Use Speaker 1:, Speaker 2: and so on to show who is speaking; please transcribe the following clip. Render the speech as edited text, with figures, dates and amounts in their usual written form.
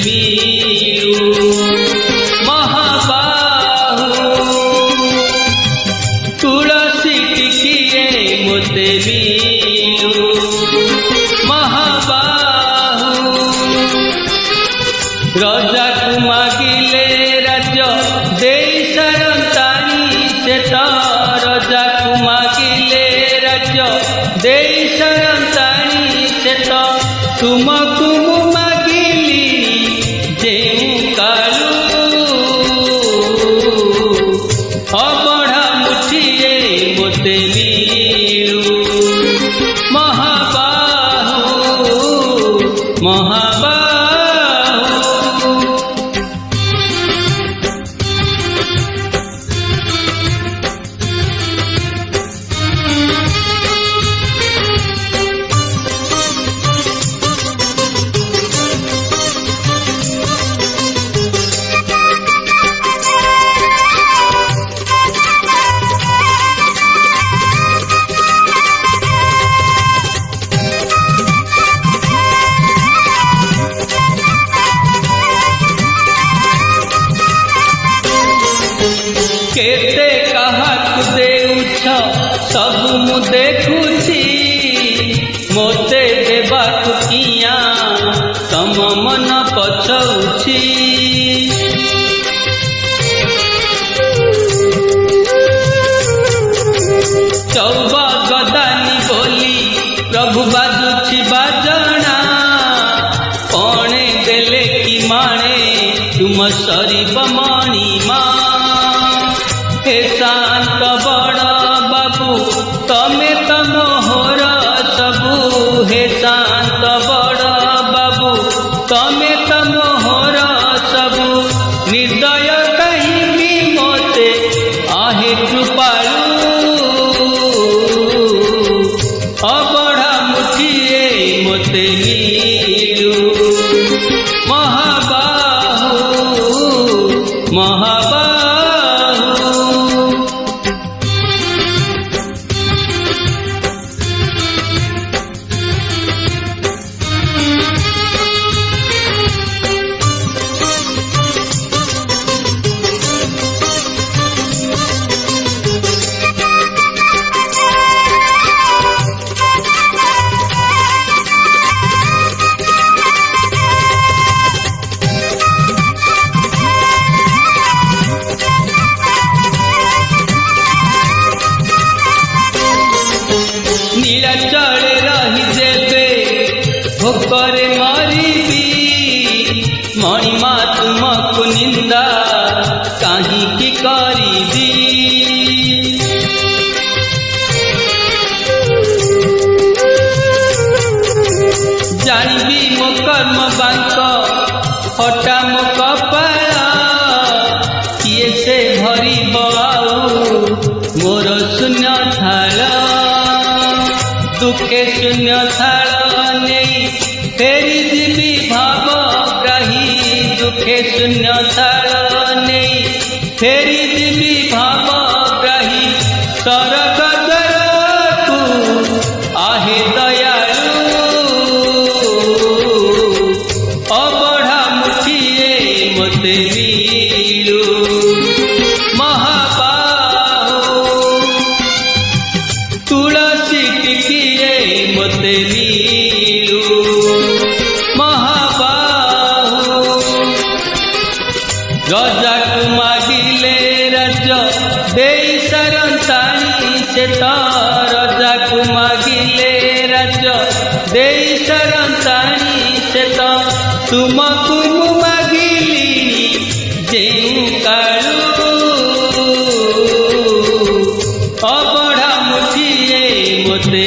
Speaker 1: ମିଳୁ ମହାବାହୁ ତୁଳସୀ ଟିକିଏ ମୋତେ ମିଳୁ ମହାବାହୁ ରଜାକୁ ମାଗିଲେ ରାଜ୍ୟ ଦେଇ ସାରନ୍ତାଣି ସେ ତ ରଜାକୁ ମାଗିଲେ ରାଜ୍ୟ ଦେଇ ସାରନ୍ତାଣି ସେ ତ ତୁମକୁ ମୁଁ ମାଗିଲି ଯେଉଁ କାଳୁ ଅବଢ଼ା ମୁଠିଏ ମୋତେ ମିଳୁ ମହାବାହୁ ମହାବାହୁ केते काहाकु देउछ सब मु देखुछि मोते देबाकु किया तम मन पछौछि चौबा गदानी बोली प्रभु बाजुछि बाजणा पणे देले कि माणे तुम सरीब मणिमा हे शांत बड़ बाबू तमे त मोहर सबू हे शांत बड़ बाबू तमे त मोहर सबू निर्दय कहीं मोते आहे कृपालु अबढ़ा मुठिए मोते मिलु महाबाहु महाबाहु नीलाचले रही जेबे भोकरे मरिबी मणिमा तुमको निंदा कहीं की करीबी जानिबी मो कर्म बांक हटा मो कपाल किए से भरिब आउ मोर शून्य थाल दुखे शून्य थाल नहीं फेरी जीवी भाव ग्राही दुखे शून्य थाल नहीं फेरी जीवी भाव ग्राही सरग द्वारकु आहे दयालु अबढ़ा मुठिए मोते मिलु महाबाहु तुलसी टिकिए मोते मिलु महाबाहु रजाकु मागिले राज्य देई सारंताणी से तो रजाकु मागिले राज्य देई सारंताणी से तो तुमको मु मागिली जेउ कालु अबढ़ा मुठिए मोते